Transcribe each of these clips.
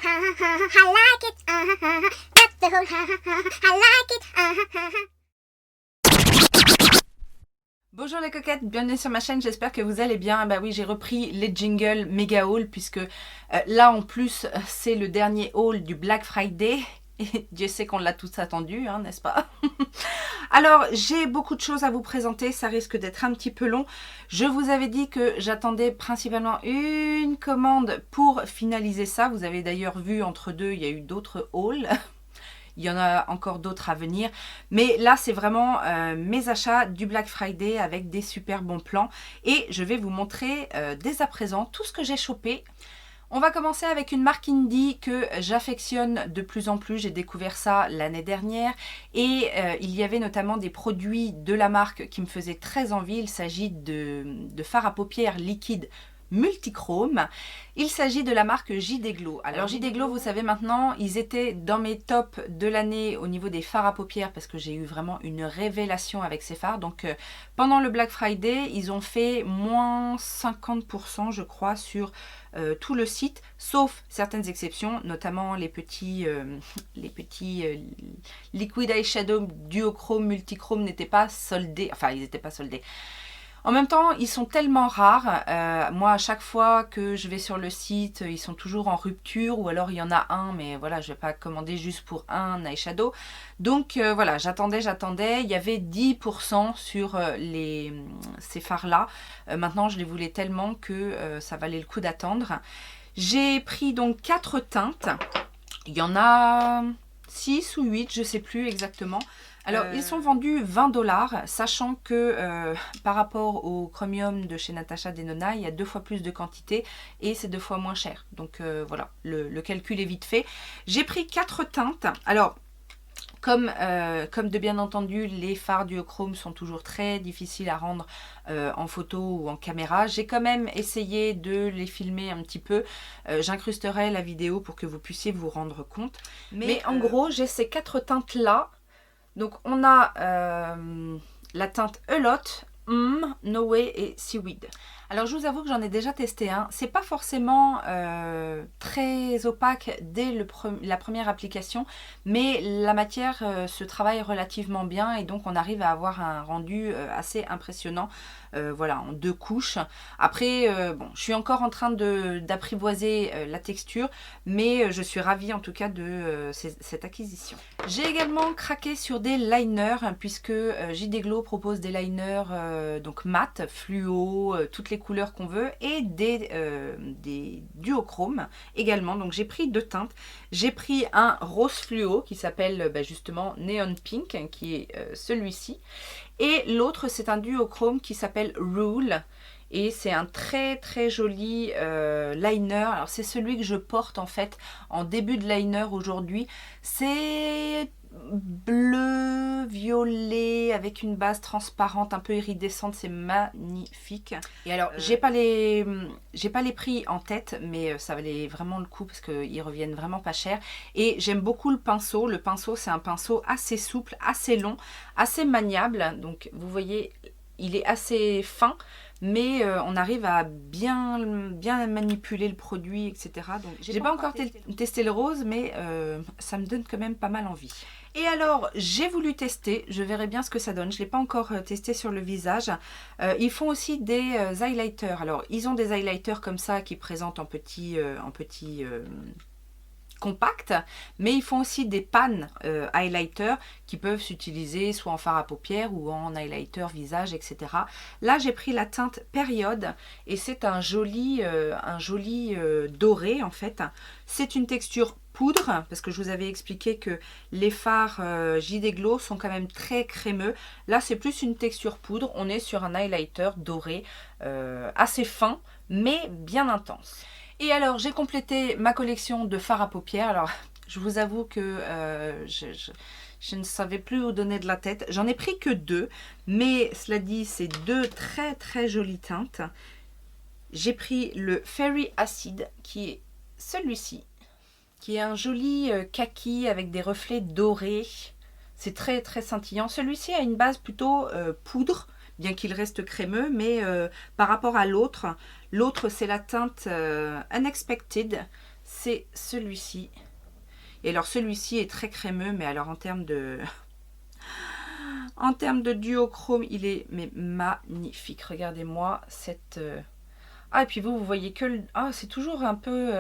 I like it, that's the whole I like it, Bonjour les coquettes, bienvenue sur ma chaîne, j'espère que vous allez bien. Bah oui, j'ai repris les jingles méga haul puisque là en plus c'est le dernier haul du Black Friday. Et Dieu sait qu'on l'a tous attendu, hein, n'est-ce pas? Alors, j'ai beaucoup de choses à vous présenter, ça risque d'être un petit peu long. Je vous avais dit que j'attendais principalement une commande pour finaliser ça. Vous avez d'ailleurs vu entre deux, il y a eu d'autres hauls. Il y en a encore d'autres à venir. Mais là, c'est vraiment mes achats du Black Friday avec des super bons plans. Et je vais vous montrer dès à présent tout ce que j'ai chopé. On va commencer avec une marque indie que j'affectionne de plus en plus. J'ai découvert ça l'année dernière et il y avait notamment des produits de la marque qui me faisaient très envie. Il s'agit de fard à paupières liquide multichrome. Il s'agit de la marque JD Glow. Alors JD Glow, vous savez maintenant, ils étaient dans mes tops de l'année au niveau des fards à paupières parce que j'ai eu vraiment une révélation avec ces fards. Donc pendant le Black Friday, ils ont fait moins 50% je crois sur tout le site, sauf certaines exceptions, notamment les petits liquid eyeshadow duochrome, multichrome n'étaient pas soldés, enfin ils n'étaient pas soldés. En même temps, ils sont tellement rares. Moi, à chaque fois que je vais sur le site, ils sont toujours en rupture. Ou alors, il y en a un, mais voilà, je ne vais pas commander juste pour un eyeshadow. Donc, voilà, j'attendais. Il y avait 10% sur ces fards-là. Maintenant, je les voulais tellement que ça valait le coup d'attendre. J'ai pris donc 4 teintes. Il y en a 6 ou 8, je ne sais plus exactement. Alors, ils sont vendus 20$, sachant que par rapport au chromium de chez Natasha Denona, il y a 2 fois plus de quantité et c'est 2 fois moins cher. Donc voilà, le calcul est vite fait. J'ai pris 4 teintes. Alors, comme de bien entendu, les fards duochrome sont toujours très difficiles à rendre en photo ou en caméra. J'ai quand même essayé de les filmer un petit peu. J'incrusterai la vidéo pour que vous puissiez vous rendre compte. Mais en gros, j'ai ces 4 teintes-là. Donc on a la teinte A Lot, No Way et Seaweed. Alors je vous avoue que j'en ai déjà testé un. C'est pas forcément très opaque dès la première application, mais la matière se travaille relativement bien et donc on arrive à avoir un rendu assez impressionnant. Voilà, en 2 couches. Après, bon, je suis encore en train d'apprivoiser la texture, mais je suis ravie en tout cas de cette acquisition. J'ai également craqué sur des liners, puisque JD Glow propose des liners donc mat, fluo, toutes les couleurs qu'on veut, et des duochromes également. Donc j'ai pris 2 teintes. J'ai pris un rose fluo qui s'appelle justement Neon Pink, qui est celui-ci. Et l'autre, c'est un duochrome qui s'appelle Rule. Et c'est un très très joli liner. Alors c'est celui que je porte en fait en début de liner aujourd'hui. C'est bleu, violet, avec une base transparente, un peu iridescente. C'est magnifique. Et alors, j'ai pas les prix en tête, mais ça valait vraiment le coup parce qu'ils reviennent vraiment pas cher. Et j'aime beaucoup le pinceau. Le pinceau, c'est un pinceau assez souple, assez long, assez maniable. Donc, vous voyez, il est assez fin, mais on arrive à bien manipuler le produit, etc. Donc, j'ai pas encore testé le rose, mais ça me donne quand même pas mal envie. Et alors, j'ai voulu tester, je verrai bien ce que ça donne. Je ne l'ai pas encore testé sur le visage. Ils font aussi des highlighters. Alors, ils ont des highlighters comme ça qui présentent en petit compact, mais ils font aussi des pannes highlighter qui peuvent s'utiliser soit en fard à paupières ou en highlighter visage, etc. Là j'ai pris la teinte période et c'est un joli doré en fait. C'est une texture poudre, parce que je vous avais expliqué que les fards JD Glow sont quand même très crémeux. Là c'est plus une texture poudre, on est sur un highlighter doré assez fin mais bien intense. Et alors, j'ai complété ma collection de fards à paupières. Alors, je vous avoue que je ne savais plus où donner de la tête. J'en ai pris que 2, mais cela dit, c'est 2 très très jolies teintes. J'ai pris le Fairy Acid, qui est celui-ci, qui est un joli kaki avec des reflets dorés. C'est très très scintillant. Celui-ci a une base plutôt poudre, bien qu'il reste crémeux, mais par rapport à l'autre c'est la teinte Unexpected. c'est celui-ci. Et alors celui-ci est très crémeux, mais alors en termes de duochrome, il est mais magnifique. Regardez-moi cette... Ah, et puis vous voyez que... Ah, c'est toujours un peu...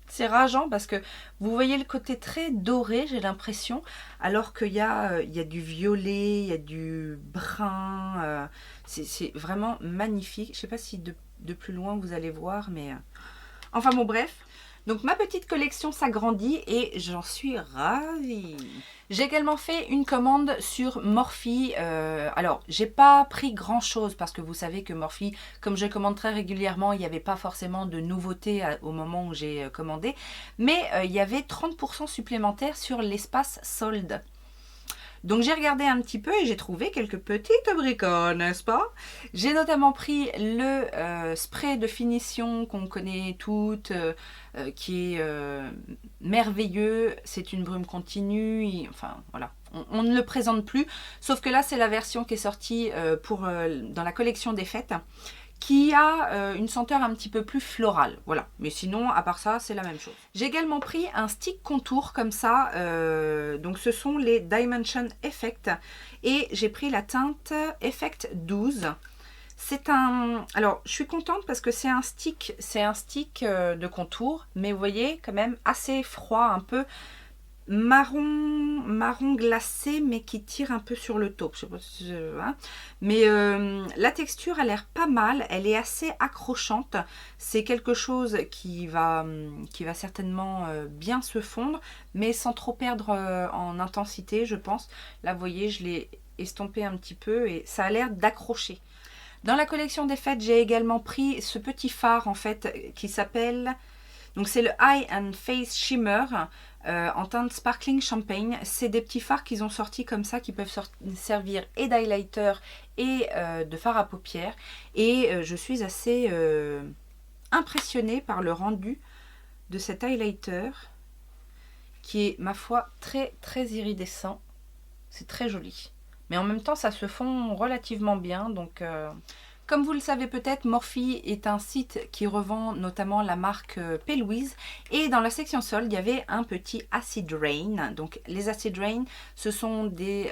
C'est rageant parce que vous voyez le côté très doré, j'ai l'impression, alors qu'il y a du violet, il y a du brun. C'est vraiment magnifique. Je ne sais pas si de plus loin vous allez voir, mais... Enfin bon, bref. Donc ma petite collection s'agrandit et j'en suis ravie. J'ai également fait une commande sur Morphe. Alors, j'ai pas pris grand chose parce que vous savez que Morphe, comme je commande très régulièrement, il n'y avait pas forcément de nouveautés au moment où j'ai commandé. Mais il y avait 30% supplémentaires sur l'espace solde. Donc j'ai regardé un petit peu et j'ai trouvé quelques petites bricoles, n'est-ce pas? J'ai notamment pris le spray de finition qu'on connaît toutes, qui est merveilleux. C'est une brume continue, enfin voilà, on ne le présente plus. Sauf que là c'est la version qui est sortie dans la collection des fêtes, qui a une senteur un petit peu plus florale, voilà. Mais sinon, à part ça, c'est la même chose. J'ai également pris un stick contour comme ça, donc ce sont les Dimension Effect, et j'ai pris la teinte Effect 12. C'est un... Alors, je suis contente parce que c'est un stick de contour, mais vous voyez, quand même assez froid, un peu marron glacé, mais qui tire un peu sur le taupe. Je sais pas si mais la texture a l'air pas mal, elle est assez accrochante. C'est quelque chose qui va certainement bien se fondre, mais sans trop perdre en intensité, je pense. Là, vous voyez, je l'ai estompé un petit peu et ça a l'air d'accrocher. Dans la collection des fêtes, j'ai également pris ce petit fard en fait qui s'appelle... Donc c'est le Eye and Face Shimmer en teinte Sparkling Champagne. C'est des petits fards qu'ils ont sortis comme ça qui peuvent servir et d'highlighter et de fard à paupières. Et je suis assez impressionnée par le rendu de cet highlighter qui est, ma foi, très très iridescent. C'est très joli. Mais en même temps, ça se fond relativement bien. Donc... Comme vous le savez peut-être, Morphe est un site qui revend notamment la marque P. Louise. Et dans la section solde, il y avait un petit Acid Rain. Donc les Acid Rain, ce sont des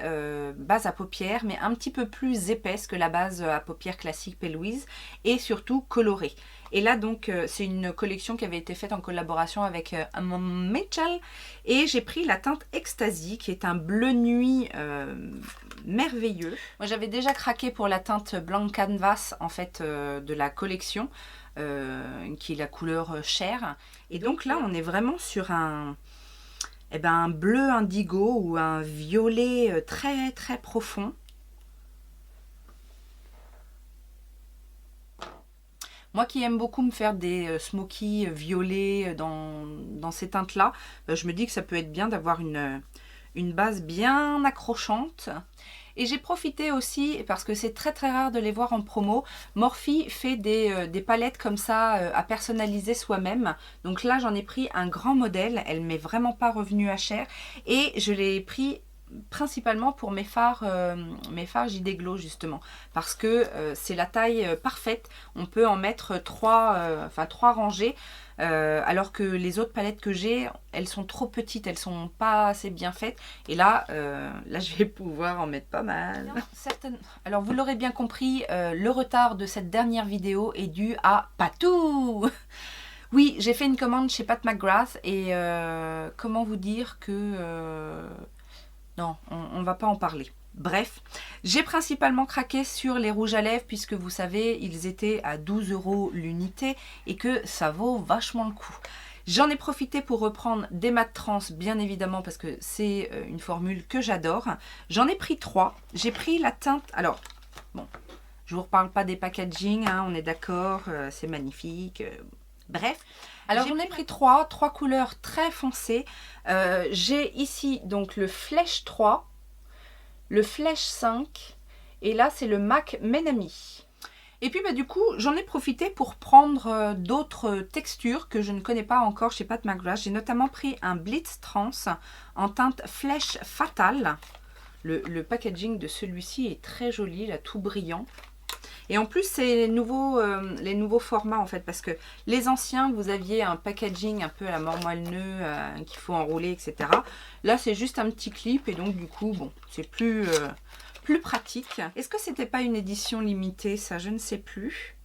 bases à paupières, mais un petit peu plus épaisses que la base à paupières classique P. Louise. Et surtout colorées. Et là donc, c'est une collection qui avait été faite en collaboration avec Mitchell. Et j'ai pris la teinte Ecstasy, qui est un bleu nuit merveilleux. Moi j'avais déjà craqué pour la teinte Blanc Canvas en fait de la collection qui est la couleur chair, et donc là on est vraiment sur un bleu indigo ou un violet très très profond. Moi qui aime beaucoup me faire des smoky violets dans ces teintes là, je me dis que ça peut être bien d'avoir une base bien accrochante. Et j'ai profité aussi, parce que c'est très très rare de les voir en promo, Morphe fait des palettes comme ça à personnaliser soi-même. Donc là j'en ai pris un grand modèle, elle m'est vraiment pas revenue à cher, et je l'ai pris principalement pour mes fards JD Glow justement, parce que c'est la taille parfaite. On peut en mettre trois rangées, alors que les autres palettes que j'ai, elles sont trop petites, elles sont pas assez bien faites, et là je vais pouvoir en mettre pas mal. Alors vous l'aurez bien compris, le retard de cette dernière vidéo est dû à Patou. Oui, j'ai fait une commande chez Pat McGrath, et comment vous dire que... non, on va pas en parler. Bref, j'ai principalement craqué sur les rouges à lèvres, puisque vous savez, ils étaient à 12 € l'unité et que ça vaut vachement le coup. J'en ai profité pour reprendre des mat trans, bien évidemment, parce que c'est une formule que j'adore. J'en ai pris 3. J'ai pris la teinte... Alors, bon, je vous reparle pas des packaging, hein, on est d'accord, c'est magnifique. Bref, alors j'en ai pris 3 couleurs très foncées. J'ai ici donc le Flèche 3, le Flèche 5, et là c'est le MAC Menami. Et puis du coup j'en ai profité pour prendre d'autres textures que je ne connais pas encore chez Pat McGrath. J'ai notamment pris un Blitz Trans en teinte Flèche Fatale. Le packaging de celui-ci est très joli, là, tout brillant. Et en plus, c'est les nouveaux formats en fait, parce que les anciens, vous aviez un packaging un peu à la mort moelle-neu qu'il faut enrouler, etc. Là, c'est juste un petit clip et donc du coup, bon, c'est plus pratique. Est-ce que c'était pas une édition limitée, ça? Je ne sais plus.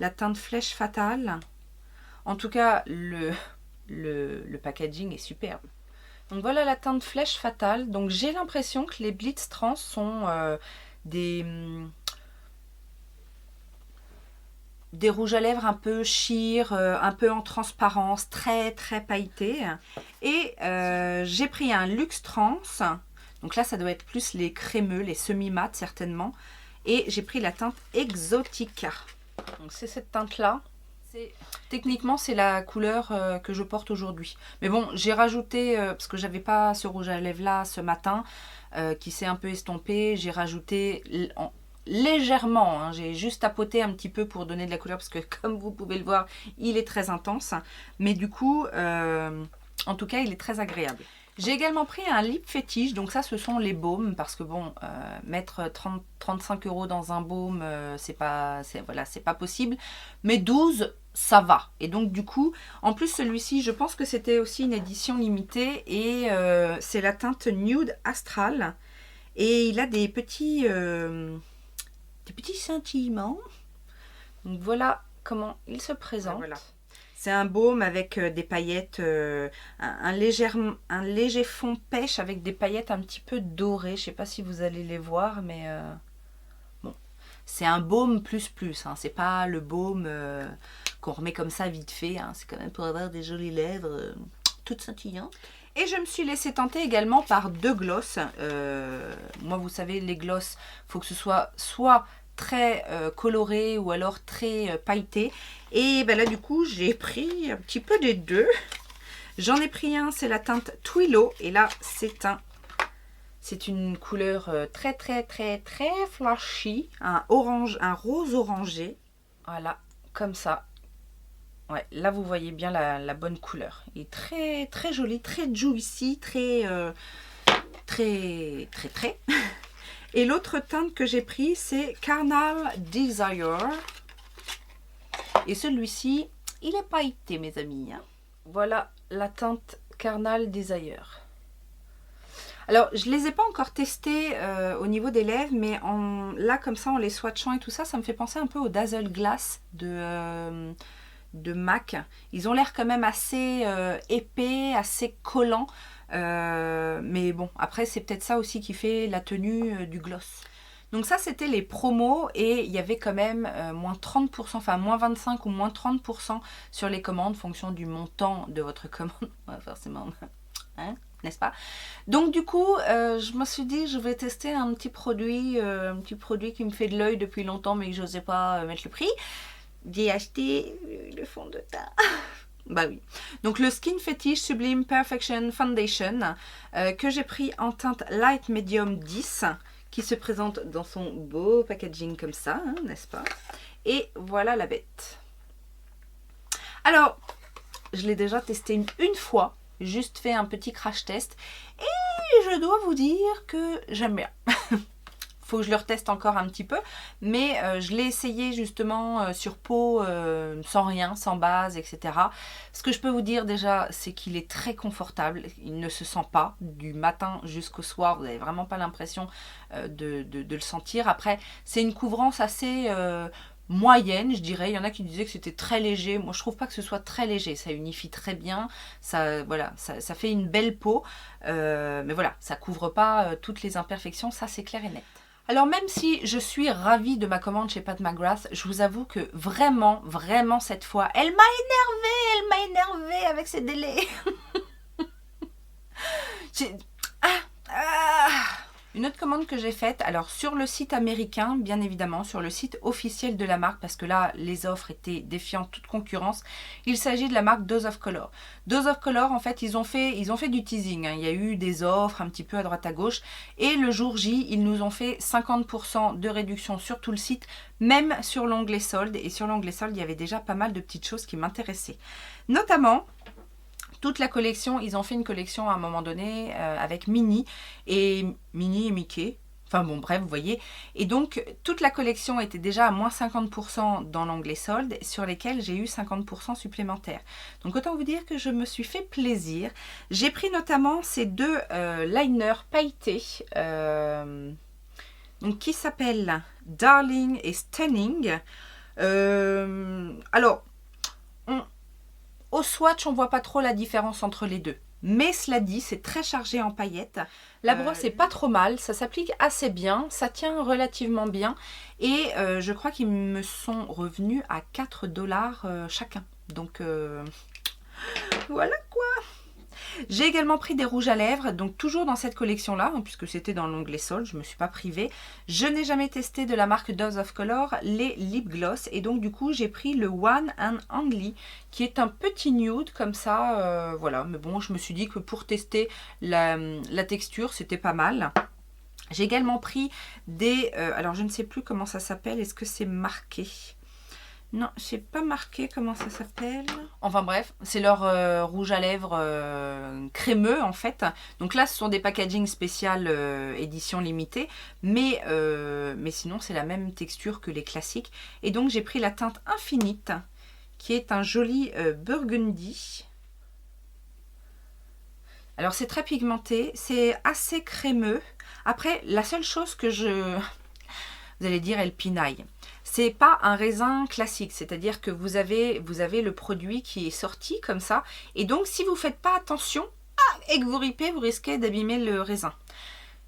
La teinte flèche fatale. En tout cas, le packaging est superbe. Donc voilà la teinte flèche fatale. Donc j'ai l'impression que les Blitz Trans sont des rouges à lèvres un peu sheer, un peu en transparence, très pailletés. Et j'ai pris un Luxe Trans. Donc là, ça doit être plus les crémeux, les semi-mat certainement. Et j'ai pris la teinte Exotica. Donc c'est cette teinte-là. Techniquement, c'est la couleur que je porte aujourd'hui. Mais bon, j'ai rajouté, parce que j'avais pas ce rouge à lèvres-là ce matin, qui s'est un peu estompé. J'ai rajouté légèrement, hein, j'ai juste tapoté un petit peu pour donner de la couleur, parce que comme vous pouvez le voir, il est très intense. Mais du coup, en tout cas, il est très agréable. J'ai également pris un lip fétiche, donc ça ce sont les baumes, parce que bon, mettre 35 € dans un baume, c'est pas possible, mais 12, ça va. Et donc du coup, en plus celui-ci, je pense que c'était aussi une édition limitée, et c'est la teinte Nude Astral, et il a des petits scintillements. Donc voilà comment il se présente. Voilà. C'est un baume avec des paillettes, un léger fond pêche avec des paillettes un petit peu dorées. Je ne sais pas si vous allez les voir, mais bon, c'est un baume plus. Hein. C'est pas le baume qu'on remet comme ça vite fait. Hein. C'est quand même pour avoir des jolies lèvres toutes scintillantes. Et je me suis laissée tenter également par 2 glosses. Moi, vous savez, les glosses, il faut que ce soit très coloré ou alors très pailleté. Et ben là du coup j'ai pris un petit peu des deux. J'en ai pris un, c'est la teinte Twillow, et là c'est une couleur très flashy, un rose orangé. Voilà, comme ça. Ouais, là vous voyez bien la bonne couleur. Il est très joli, très juicy, très. Et l'autre teinte que j'ai pris, c'est Carnal Desire. Et celui-ci, il est pailleté, mes amis. Hein. Voilà la teinte Carnal Desire. Alors, je ne les ai pas encore testés au niveau des lèvres, mais là, comme ça, en les swatchant et tout ça, ça me fait penser un peu au Dazzle Glass de MAC. Ils ont l'air quand même assez épais, assez collants. Mais bon, après c'est peut-être ça aussi qui fait la tenue du gloss. Donc ça c'était les promos, et il y avait quand même moins 30%, enfin moins 25 ou moins 30% sur les commandes, fonction du montant de votre commande. Ouais, forcément, hein, n'est-ce pas? Donc du coup, je me suis dit je vais tester un petit produit qui me fait de l'œil depuis longtemps, mais que je n'osais pas mettre le prix. J'ai acheté le fond de teint. Bah oui. Donc le Skin Fetish Sublime Perfection Foundation que j'ai pris en teinte Light Medium 10, qui se présente dans son beau packaging comme ça, hein, n'est-ce pas? Et voilà la bête. Alors, je l'ai déjà testé une fois, juste fait un petit crash test, et je dois vous dire que j'aime bien. Faut que je le reteste encore un petit peu, mais je l'ai essayé justement sur peau, sans rien, sans base, etc. Ce que je peux vous dire déjà, c'est qu'il est très confortable. Il ne se sent pas du matin jusqu'au soir. Vous n'avez vraiment pas l'impression de le sentir. Après, c'est une couvrance assez moyenne, je dirais. Il y en a qui disaient que c'était très léger. Moi, je trouve pas que ce soit très léger. Ça unifie très bien. Ça, voilà, ça fait une belle peau. Mais voilà, ça couvre pas toutes les imperfections. Ça, c'est clair et net. Alors même si je suis ravie de ma commande chez Pat McGrath, je vous avoue que vraiment cette fois, elle m'a énervée avec ses délais. Une autre commande que j'ai faite, alors sur le site américain, bien évidemment, sur le site officiel de la marque, parce que là, les offres étaient défiant toute concurrence. Il s'agit de la marque Dose of Color. Dose of Color, en fait, ils ont fait du teasing. Hein. Il y a eu des offres un petit peu à droite à gauche. Et le jour J, ils nous ont fait 50% de réduction sur tout le site, même sur l'onglet solde. Et sur l'onglet solde, il y avait déjà pas mal de petites choses qui m'intéressaient. Notamment, toute la collection, ils ont fait une collection à un moment donné avec Minnie et Mickey. Enfin bon, bref, vous voyez. Et donc, toute la collection était déjà à moins 50% dans l'onglet solde, sur lesquels j'ai eu 50% supplémentaires. Donc, autant vous dire que je me suis fait plaisir. J'ai pris notamment ces deux liners pailletés, donc, qui s'appellent Darling et Stunning. Alors, au swatch, on voit pas trop la différence entre les deux. Mais cela dit, c'est très chargé en paillettes. La brosse est pas trop mal, ça s'applique assez bien, ça tient relativement bien. Et je crois qu'ils me sont revenus à 4 $ chacun. Donc voilà quoi. J'ai également pris des rouges à lèvres, donc toujours dans cette collection-là, puisque c'était dans l'onglet solde, je ne me suis pas privée. Je n'ai jamais testé de la marque Dose of Color les lip gloss, et donc du coup j'ai pris le One and Only, qui est un petit nude comme ça, voilà. Mais bon, je me suis dit que pour tester la texture, c'était pas mal. J'ai également pris des, alors je ne sais plus comment ça s'appelle, est-ce que c'est marqué ? Non, je sais pas marqué comment ça s'appelle. Enfin bref, c'est leur rouge à lèvres crémeux en fait. Donc là, ce sont des packaging spécial édition limitée. Mais sinon, c'est la même texture que les classiques. Et donc, j'ai pris la teinte Infinite, qui est un joli burgundy. Alors, c'est très pigmenté. C'est assez crémeux. Après, la seule chose que vous allez dire, elle pinaille. C'est pas un raisin classique, c'est-à-dire que vous avez le produit qui est sorti comme ça, et donc si vous faites pas attention et que vous ripez, vous risquez d'abîmer le raisin.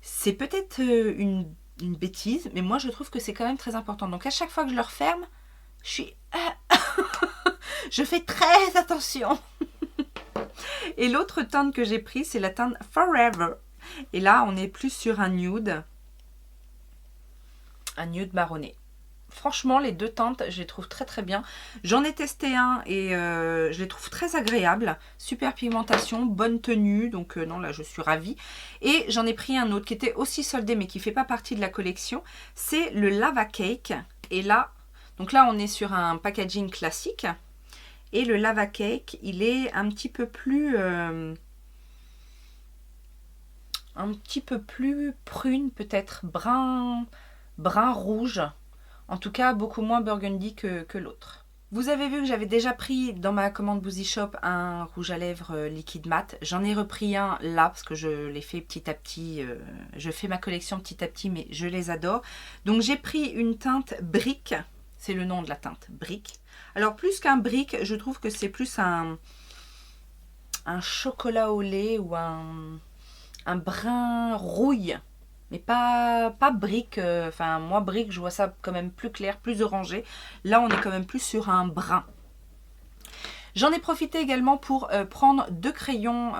C'est peut-être une bêtise, mais moi je trouve que c'est quand même très important. Donc à chaque fois que je le referme, je fais très attention. Et l'autre teinte que j'ai pris, c'est la teinte Forever. Et là, on est plus sur un nude marronné. Franchement, les deux teintes, je les trouve très très bien. J'en ai testé un et je les trouve très agréables. Super pigmentation, bonne tenue. Donc non, là, je suis ravie. Et j'en ai pris un autre qui était aussi soldé, mais qui ne fait pas partie de la collection. C'est le Lava Cake. Et là, donc là, on est sur un packaging classique. Et le Lava Cake, il est un petit peu plus... prune, peut-être brun rouge. En tout cas, beaucoup moins burgundy que l'autre. Vous avez vu que j'avais déjà pris dans ma commande Boozy Shop un rouge à lèvres liquide mat. J'en ai repris un là parce que je l'ai fait petit à petit. Je fais ma collection petit à petit, mais je les adore. Donc j'ai pris une teinte brique. C'est le nom de la teinte, brique. Alors plus qu'un brique, je trouve que c'est plus un chocolat au lait ou un brun rouille. Mais pas brique, enfin moi brique je vois ça quand même plus clair, plus orangé. Là on est quand même plus sur un brun. J'en ai profité également pour prendre deux crayons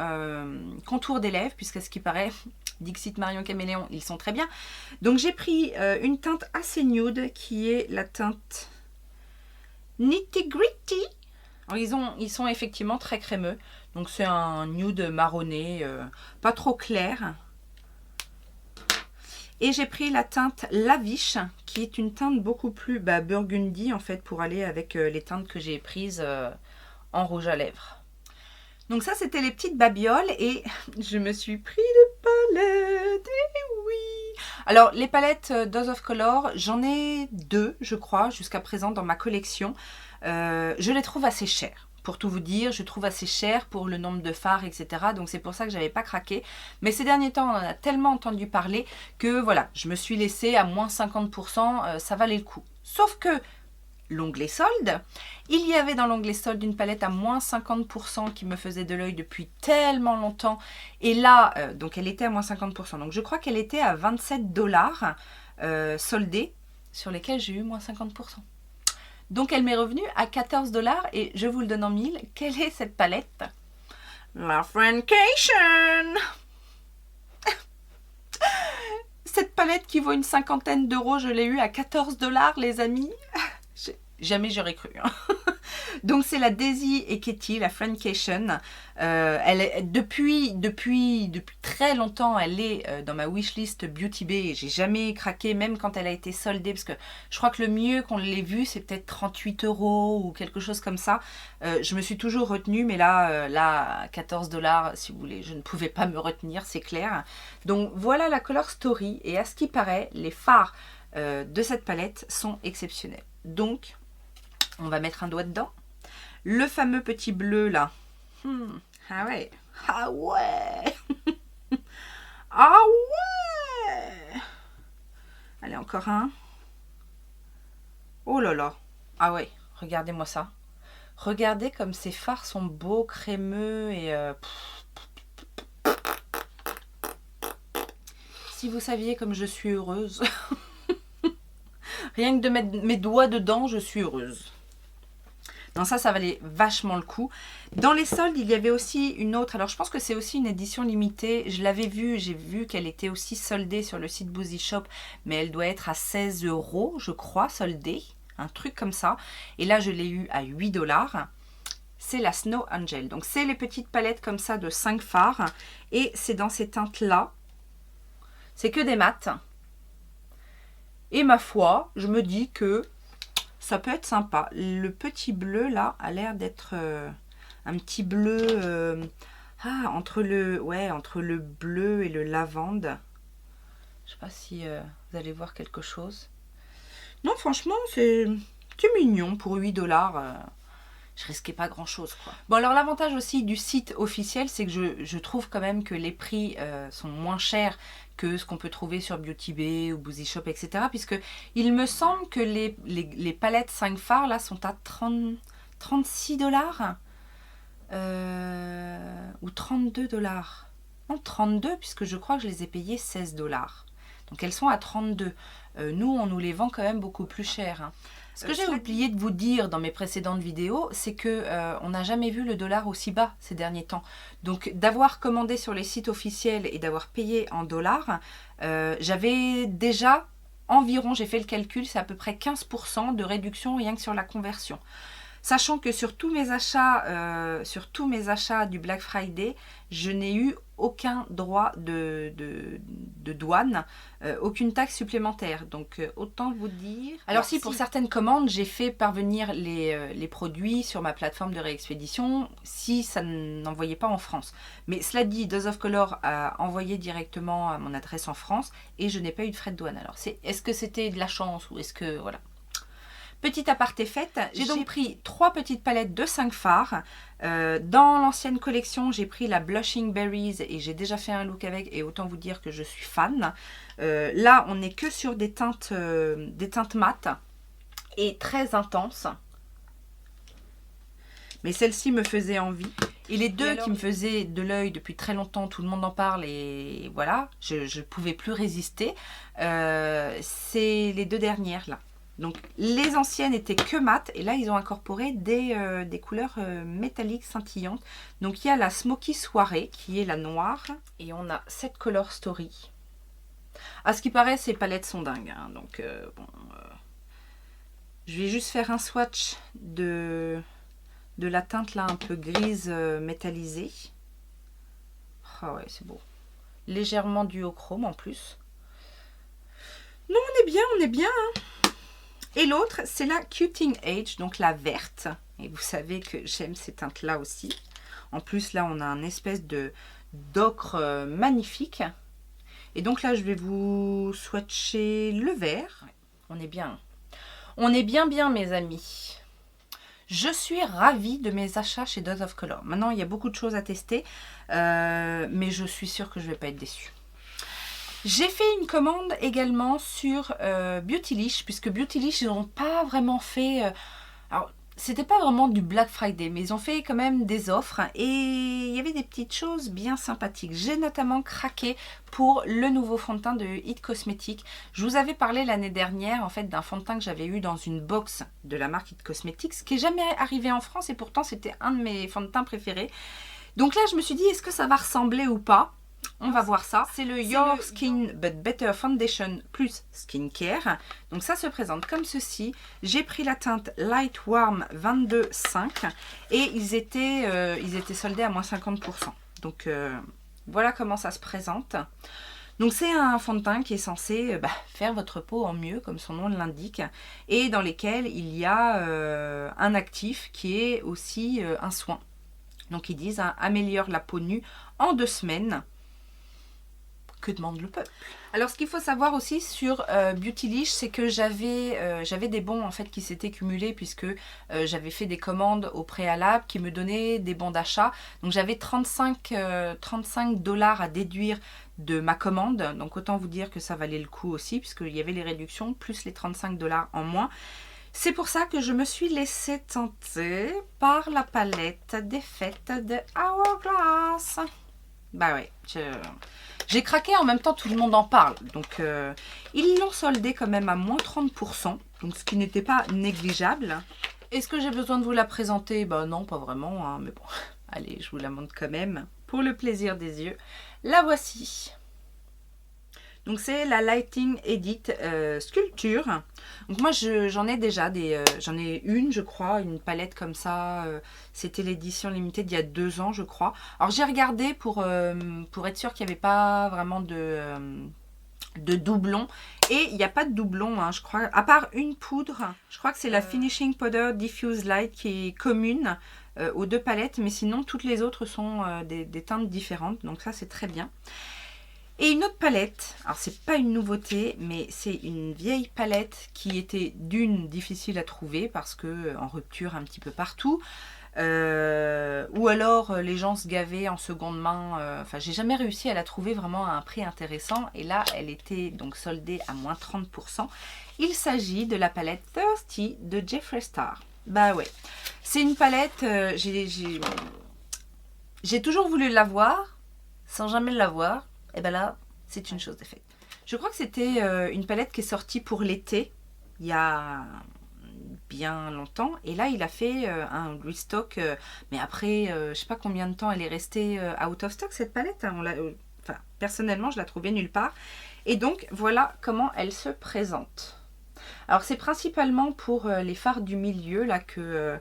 contour des lèvres, puisqu'à ce qui paraît, Dixit Marion Caméléon, ils sont très bien. Donc j'ai pris une teinte assez nude qui est la teinte Nitty Gritty. Alors, ils sont effectivement très crémeux. Donc c'est un nude marronné, pas trop clair. Et j'ai pris la teinte Lavish, qui est une teinte beaucoup plus burgundy, en fait, pour aller avec les teintes que j'ai prises en rouge à lèvres. Donc ça, c'était les petites babioles, et je me suis pris des palettes, et oui. Alors, les palettes Dose of Color, j'en ai deux, je crois, jusqu'à présent dans ma collection. Je les trouve assez chères. Pour tout vous dire, je trouve assez cher pour le nombre de fards, etc. Donc c'est pour ça que j'avais pas craqué. Mais ces derniers temps, on en a tellement entendu parler que voilà, je me suis laissée à moins 50%, ça valait le coup. Sauf que l'onglet solde, il y avait dans l'onglet solde une palette à moins 50% qui me faisait de l'œil depuis tellement longtemps. Et là, donc elle était à moins 50%. Donc je crois qu'elle était à 27 $ soldée, sur lesquels j'ai eu moins 50%. Donc elle m'est revenue à 14 $ et je vous le donne en mille. Quelle est cette palette? La Friendcation. Cette palette qui vaut une cinquantaine d'euros, je l'ai eue à 14 $ les amis. Jamais j'aurais cru. Hein. Donc c'est la Daisy et Katie, la Friendcation. Elle est, depuis très longtemps, elle est dans ma wishlist Beauty Bay. J'ai jamais craqué, même quand elle a été soldée, parce que je crois que le mieux qu'on l'ait vu, c'est peut-être 38 € ou quelque chose comme ça. Je me suis toujours retenue, mais là 14 $, si vous voulez, je ne pouvais pas me retenir, c'est clair. Donc voilà la Color Story, et à ce qui paraît, les fards de cette palette sont exceptionnels. Donc, on va mettre un doigt dedans. Le fameux petit bleu là. Ah ouais. Ah ouais. Ah ouais. Allez, encore un. Oh là là. Ah ouais, regardez-moi ça. Regardez comme ces fards sont beaux, crémeux et... Si vous saviez comme je suis heureuse. Rien que de mettre mes doigts dedans, je suis heureuse. Non, ça valait vachement le coup. Dans les soldes, il y avait aussi une autre. Alors, je pense que c'est aussi une édition limitée. Je l'avais vue, j'ai vu qu'elle était aussi soldée sur le site Boozy Shop. Mais elle doit être à 16 €, je crois, soldée. Un truc comme ça. Et là, je l'ai eu à 8 $. C'est la Snow Angel. Donc, c'est les petites palettes comme ça de 5 fards. Et c'est dans ces teintes-là. C'est que des mats. Et ma foi, je me dis que ça peut être sympa. Le petit bleu là a l'air d'être un petit bleu entre le bleu et le lavande. Je sais pas si vous allez voir quelque chose. Non, franchement, c'est mignon pour 8 $. Je risquais pas grand chose quoi. Bon, alors l'avantage aussi du site officiel, c'est que je trouve quand même que les prix sont moins chers que ce qu'on peut trouver sur Beauty Bay ou Boozy Shop, etc. Puisque il me semble que les palettes 5 fards là sont à 36 $ ou 32 $. Non, 32, puisque je crois que je les ai payées 16 $. Donc elles sont à 32. Nous, on nous les vend quand même beaucoup plus cher. Hein. Ce que j'ai oublié de vous dire dans mes précédentes vidéos, c'est que on n'a jamais vu le dollar aussi bas ces derniers temps. Donc d'avoir commandé sur les sites officiels et d'avoir payé en dollars, j'avais déjà environ, j'ai fait le calcul, c'est à peu près 15% de réduction rien que sur la conversion. Sachant que sur tous mes achats du Black Friday, je n'ai eu aucun droit de douane, aucune taxe supplémentaire. Donc autant vous dire... Alors si pour certaines commandes, j'ai fait parvenir les produits sur ma plateforme de réexpédition, si ça n'envoyait pas en France. Mais cela dit, Dose of Color a envoyé directement à mon adresse en France et je n'ai pas eu de frais de douane. Alors est-ce que c'était de la chance ou est-ce que... Voilà. Petit aparté faite, j'ai donc pris 3 petites palettes de 5 fards. Dans l'ancienne collection, j'ai pris la Blushing Berries et j'ai déjà fait un look avec et autant vous dire que je suis fan. Là, on n'est que sur des teintes mates et très intenses. Mais celle-ci me faisait envie. Et les deux qui me faisaient de l'œil depuis très longtemps, tout le monde en parle et voilà, je ne pouvais plus résister. C'est les deux dernières là. Donc les anciennes étaient que mat et là ils ont incorporé des couleurs métalliques scintillantes. Donc il y a la Smoky Soirée qui est la noire et on a cette Color Story. À ce qui paraît ces palettes sont dingues. Hein, donc je vais juste faire un swatch de la teinte là un peu grise métallisée. Ah ouais c'est beau. Légèrement duochrome en plus. Non on est bien hein. Et l'autre, c'est la Cutting Age, donc la verte. Et vous savez que j'aime ces teintes-là aussi. En plus, là, on a un espèce d'ocre magnifique. Et donc là, je vais vous swatcher le vert. On est bien. On est bien, mes amis. Je suis ravie de mes achats chez Dose of Color. Maintenant, il y a beaucoup de choses à tester. Mais je suis sûre que je ne vais pas être déçue. J'ai fait une commande également sur Beautylish, puisque Beautylish, ils n'ont pas vraiment fait... alors, c'était pas vraiment du Black Friday, mais ils ont fait quand même des offres et il y avait des petites choses bien sympathiques. J'ai notamment craqué pour le nouveau fond de teint de It Cosmetics. Je vous avais parlé l'année dernière en fait d'un fond de teint que j'avais eu dans une box de la marque It Cosmetics, qui n'est jamais arrivé en France et pourtant c'était un de mes fonds de teint préférés. Donc là, je me suis dit, est-ce que ça va ressembler ou pas ? on va voir ça. C'est le Your Skin But Better Foundation plus Skincare. Donc ça se présente comme ceci. J'ai pris la teinte Light Warm 22,5 et ils étaient soldés à moins 50%. Donc voilà comment ça se présente. Donc c'est un fond de teint qui est censé faire votre peau en mieux, comme son nom l'indique, et dans lesquels il y a un actif qui est aussi un soin. Donc ils disent améliore la peau nue en 2 semaines. Que demande le peuple? Alors ce qu'il faut savoir aussi sur Beautylish, c'est que j'avais des bons en fait qui s'étaient cumulés puisque j'avais fait des commandes au préalable qui me donnaient des bons d'achat. Donc j'avais 35 $ à déduire de ma commande. Donc autant vous dire que ça valait le coup aussi puisqu'il y avait les réductions plus les 35 $ en moins. C'est pour ça que je me suis laissée tenter par la palette des fêtes de Hourglass. Bah ouais, j'ai craqué, en même temps tout le monde en parle. Donc ils l'ont soldé quand même à moins 30%, donc ce qui n'était pas négligeable. Est-ce que j'ai besoin de vous la présenter? Bah non, pas vraiment, hein, mais bon, allez, je vous la montre quand même, pour le plaisir des yeux. La voici. Donc c'est la Lighting Edit Sculpture. Donc moi j'en ai déjà j'en ai une je crois, une palette comme ça. C'était l'édition limitée d'il y a 2 ans je crois. Alors j'ai regardé pour être sûr qu'il n'y avait pas vraiment de doublons. Et il n'y a pas de doublons hein, je crois, à part une poudre. Je crois que c'est la Finishing Powder Diffuse Light qui est commune aux 2 palettes. Mais sinon toutes les autres sont des teintes différentes. Donc ça c'est très bien. Et une autre palette, alors c'est pas une nouveauté, mais c'est une vieille palette qui était difficile à trouver parce que en rupture un petit peu partout. Ou alors les gens se gavaient en seconde main. Enfin, j'ai jamais réussi à la trouver vraiment à un prix intéressant. Et là, elle était donc soldée à moins 30%. Il s'agit de la palette Thirsty de Jeffree Star. Bah ouais, c'est une palette, j'ai toujours voulu l'avoir sans jamais l'avoir. Et ben là, c'est une chose de faite. Je crois que c'était une palette qui est sortie pour l'été, il y a bien longtemps. Et là, il a fait un restock. Mais après, je sais pas combien de temps elle est restée out of stock, cette palette. Hein. Enfin, personnellement, je la trouvais nulle part. Et donc, voilà comment elle se présente. Alors, c'est principalement pour les fards du milieu là que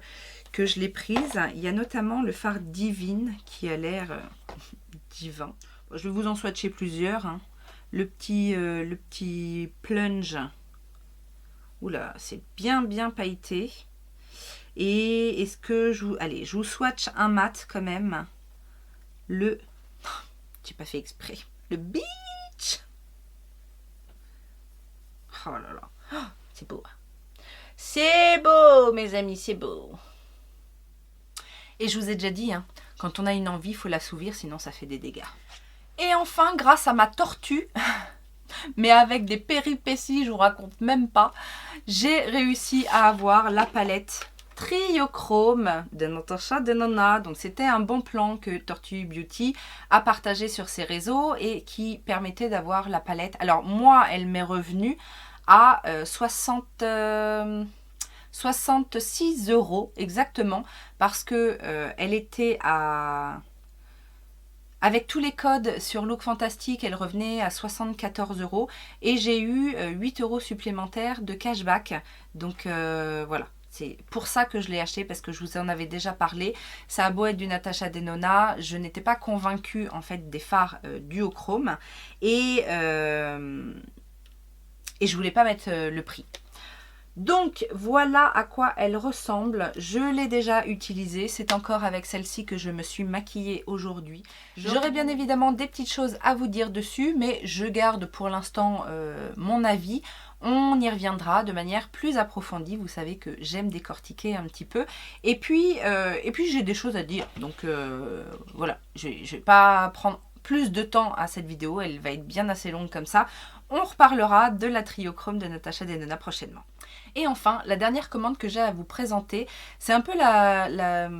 je l'ai prise. Il y a notamment le fard Divine qui a l'air divin. Je vais vous en swatcher plusieurs. Hein. Le petit plunge. Oula, c'est bien pailleté. Et est-ce que je vous... Allez, je vous swatch un mat quand même. Le... J'ai pas fait exprès. Le Beach. Oh là là. Oh, c'est beau. C'est beau, mes amis, c'est beau. Et je vous ai déjà dit, hein, quand on a une envie, il faut l'assouvir, sinon ça fait des dégâts. Et enfin, grâce à ma tortue, mais avec des péripéties, je vous raconte même pas, j'ai réussi à avoir la palette Triochrome de Natasha Denona. Donc c'était un bon plan que Tortue Beauty a partagé sur ses réseaux et qui permettait d'avoir la palette. Alors moi, elle m'est revenue à 66 € exactement, parce que elle était à... Avec tous les codes sur Look Fantastique, elle revenait à 74 € et j'ai eu 8 € supplémentaires de cashback. Donc voilà, c'est pour ça que je l'ai acheté, parce que je vous en avais déjà parlé. Ça a beau être du Natasha Denona, je n'étais pas convaincue en fait des fards duochrome et je voulais pas mettre le prix. Donc voilà à quoi elle ressemble. Je l'ai déjà utilisée. C'est encore avec celle-ci que je me suis maquillée aujourd'hui. J'aurai bien évidemment des petites choses à vous dire dessus, mais je garde pour l'instant mon avis. On y reviendra de manière plus approfondie. Vous savez que j'aime décortiquer un petit peu. Et puis j'ai des choses à dire. Donc voilà, je ne vais pas prendre plus de temps à cette vidéo. Elle va être bien assez longue comme ça. On reparlera de la Triochrome de Natasha Denona prochainement. Et enfin, la dernière commande que j'ai à vous présenter, c'est un peu la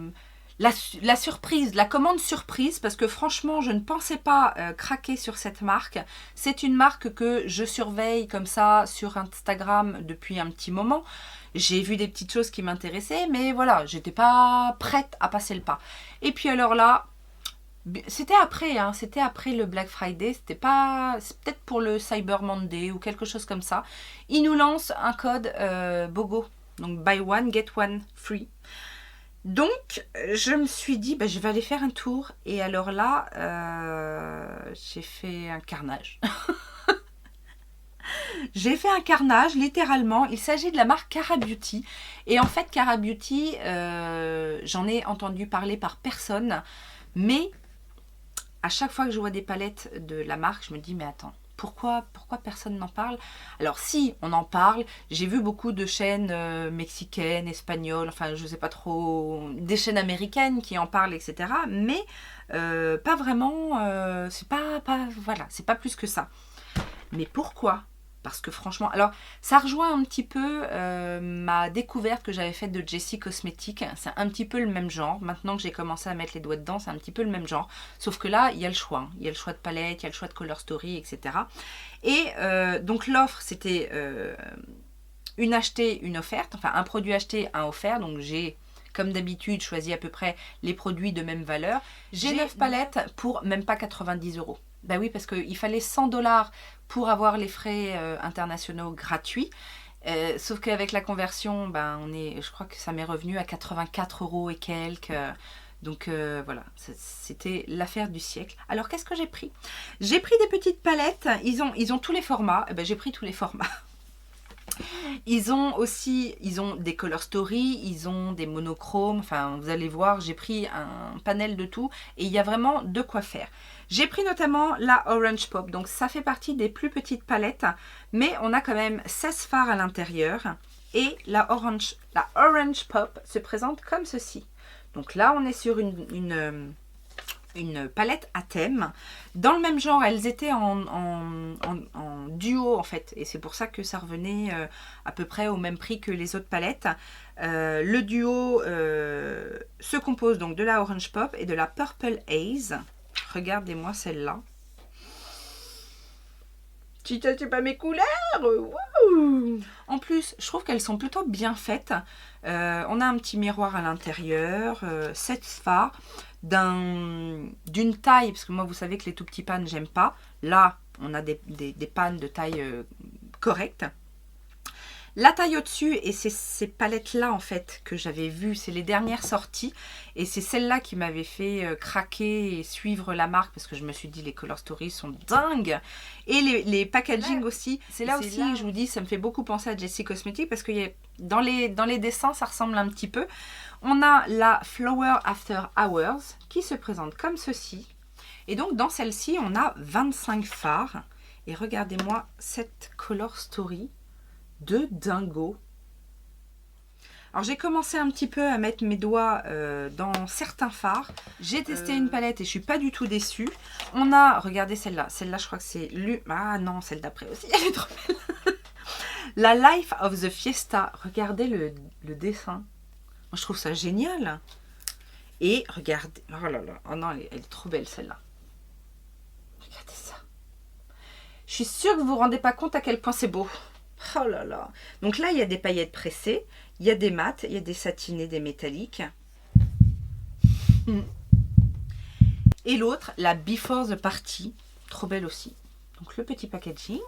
surprise, la commande surprise, parce que franchement, je ne pensais pas craquer sur cette marque. C'est une marque que je surveille comme ça sur Instagram depuis un petit moment. J'ai vu des petites choses qui m'intéressaient, mais voilà, j'étais pas prête à passer le pas. Et puis alors là, C'était après, hein, c'était après le Black Friday, c'était pas, c'est peut-être pour le Cyber Monday ou quelque chose comme ça. Ils nous lancent un code BOGO, donc buy one get one free. Donc je me suis dit, bah, je vais aller faire un tour. Et alors là, j'ai fait un carnage. J'ai fait un carnage, littéralement. Il s'agit de la marque Cara Beauty. Et en fait, Cara Beauty, j'en ai entendu parler par personne. Mais à chaque fois que je vois des palettes de la marque, je me dis, mais attends, pourquoi personne n'en parle? Alors si, on en parle. J'ai vu beaucoup de chaînes mexicaines, espagnoles, enfin je sais pas trop, des chaînes américaines qui en parlent, etc. Mais pas vraiment, c'est pas, voilà, c'est pas plus que ça. Mais pourquoi? Parce que franchement, alors ça rejoint un petit peu ma découverte que j'avais faite de Jessie Cosmetics. C'est un petit peu le même genre. Maintenant que j'ai commencé à mettre les doigts dedans, c'est un petit peu le même genre. Sauf que là, il y a le choix. Hein. Il y a le choix de palette, il y a le choix de color story, etc. Et donc l'offre, c'était une achetée, une offerte. Enfin, un produit acheté, un offert. Donc j'ai, comme d'habitude, choisi à peu près les produits de même valeur. J'ai 9 palettes pour même pas 90 €. Ben oui, parce qu'il fallait 100 $ pour avoir les frais internationaux gratuits. Sauf qu'avec la conversion, ben, je crois que ça m'est revenu à 84 € et quelques. Donc voilà, c'était l'affaire du siècle. Alors qu'est-ce que j'ai pris? J'ai pris des petites palettes. Ils ont tous les formats. Ben, j'ai pris tous les formats. Ils ont des color story, ils ont des monochromes, enfin vous allez voir, j'ai pris un panel de tout et il y a vraiment de quoi faire. J'ai pris notamment la Orange Pop, donc ça fait partie des plus petites palettes, mais on a quand même 16 fards à l'intérieur et la Orange Pop se présente comme ceci. Donc là on est sur une palette à thème. Dans le même genre, elles étaient en duo en fait. Et c'est pour ça que ça revenait à peu près au même prix que les autres palettes. Le duo se compose donc de la Orange Pop et de la Purple Haze. Regardez-moi celle-là. Si ça c'est pas mes couleurs, wouh. En plus, je trouve qu'elles sont plutôt bien faites. On a un petit miroir à l'intérieur, 7 fards d'une taille, parce que moi vous savez que les tout petits pans j'aime pas. Là, on a des pans de taille correcte. La taille au-dessus, et c'est ces palettes-là en fait que j'avais vues, c'est les dernières sorties. Et c'est celle-là qui m'avait fait craquer et suivre la marque parce que je me suis dit les color stories sont dingues. Et les packaging aussi. C'est là aussi, je vous dis, ça me fait beaucoup penser à Jessie Cosmetics parce que dans les dessins, ça ressemble un petit peu. On a la Flower After Hours qui se présente comme ceci. Et donc dans celle-ci, on a 25 fards. Et regardez-moi cette color story de dingo. Alors j'ai commencé un petit peu à mettre mes doigts dans certains fards. J'ai testé une palette et je suis pas du tout déçue. On a, regardez celle-là. Celle-là, je crois que c'est ah non, celle d'après aussi, elle est trop belle. La Life of the Fiesta. Regardez le dessin. Moi, je trouve ça génial. Et regardez, oh là là, oh non, elle est trop belle celle-là. Regardez ça. Je suis sûre que vous vous rendez pas compte à quel point c'est beau. Oh là là. Donc là, il y a des paillettes pressées, il y a des mats, il y a des satinés, des métalliques. Et l'autre, la Before the Party, trop belle aussi. Donc le petit packaging.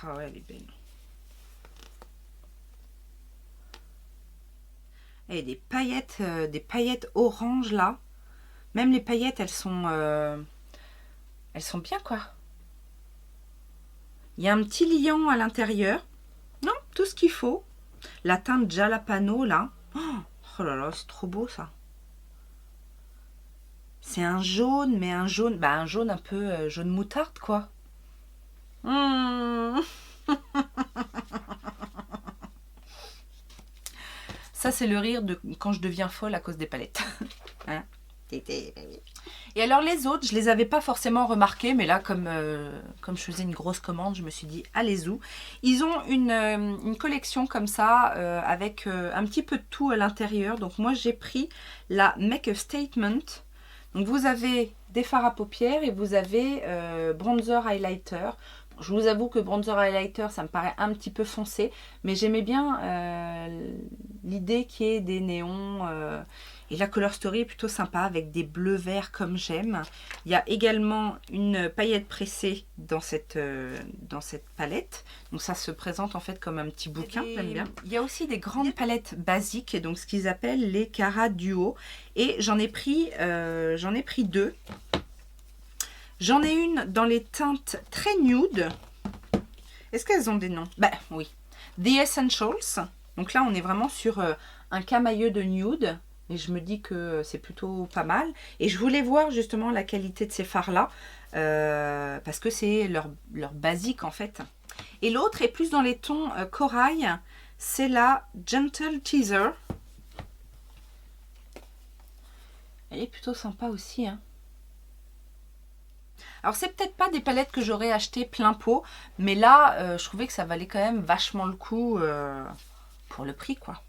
Ah ouais, elle est belle. Et des paillettes orange là. Même les paillettes, elles sont bien quoi. Il y a un petit liant à l'intérieur. Non, tout ce qu'il faut. La teinte jalapeno là. Oh là là, c'est trop beau ça. C'est un jaune, mais un jaune un peu jaune moutarde quoi. Ça c'est le rire de quand je deviens folle à cause des palettes. Hein? Et alors les autres, je les avais pas forcément remarqués, mais là comme je faisais une grosse commande, je me suis dit allez-y. Ils ont une collection comme ça avec un petit peu de tout à l'intérieur. Donc moi j'ai pris la Make a Statement. Donc vous avez des fards à paupières et vous avez bronzer highlighter. Je vous avoue que bronzer highlighter, ça me paraît un petit peu foncé, mais j'aimais bien l'idée qu'il y ait des néons Et la Color Story est plutôt sympa avec des bleus verts comme j'aime. Il y a également une paillette pressée dans cette palette. Donc ça se présente en fait comme un petit bouquin, j'aime bien. Il y a aussi des grandes palettes basiques, donc ce qu'ils appellent les Cara Duo. Et j'en ai pris 2. J'en ai une dans les teintes très nude. Est-ce qu'elles ont des noms? Bah oui. The Essentials. Donc là, on est vraiment sur un camailleux de nude. Et je me dis que c'est plutôt pas mal. Et je voulais voir justement la qualité de ces fards-là. Parce que c'est leur basique en fait. Et l'autre est plus dans les tons corail. C'est la Gentle Teaser. Elle est plutôt sympa aussi, hein. Alors, c'est peut-être pas des palettes que j'aurais acheté plein pot, mais là, je trouvais que ça valait quand même vachement le coup pour le prix, quoi.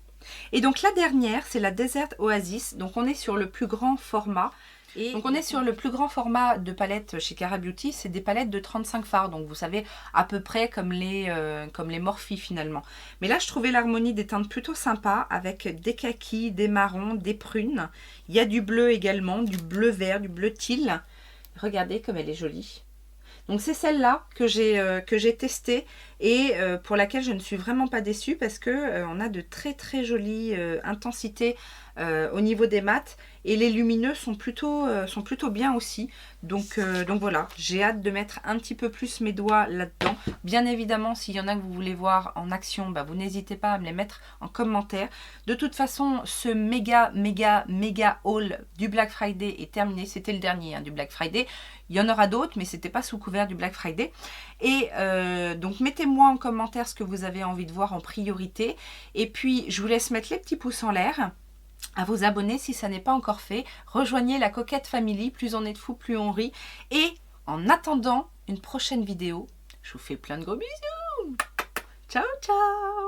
Et donc, la dernière, c'est la Desert Oasis. Donc, on est sur le plus grand format. Et donc, on est sur le plus grand format de palettes chez Cara Beauty. C'est des palettes de 35 fards. Donc, vous savez, à peu près comme les Morphe finalement. Mais là, je trouvais l'harmonie des teintes plutôt sympa avec des kakis, des marrons, des prunes. Il y a du bleu également, du bleu vert, du bleu teal. Regardez comme elle est jolie. Donc c'est celle-là que j'ai testée et pour laquelle je ne suis vraiment pas déçue parce que on a de très très jolies intensités au niveau des mats et les lumineux sont plutôt bien aussi. Donc voilà, j'ai hâte de mettre un petit peu plus mes doigts là-dedans. Bien évidemment, s'il y en a que vous voulez voir en action, bah, vous n'hésitez pas à me les mettre en commentaire. De toute façon, ce méga haul du Black Friday est terminé. C'était le dernier hein, du Black Friday. Il y en aura d'autres, mais c'était pas sous couvert du Black Friday. Et donc mettez-moi en commentaire ce que vous avez envie de voir en priorité. Et puis je vous laisse mettre les petits pouces en l'air. À vous abonner si ça n'est pas encore fait. Rejoignez la Coquette Family. Plus on est de fous, plus on rit. Et en attendant une prochaine vidéo, je vous fais plein de gros bisous. Ciao, ciao.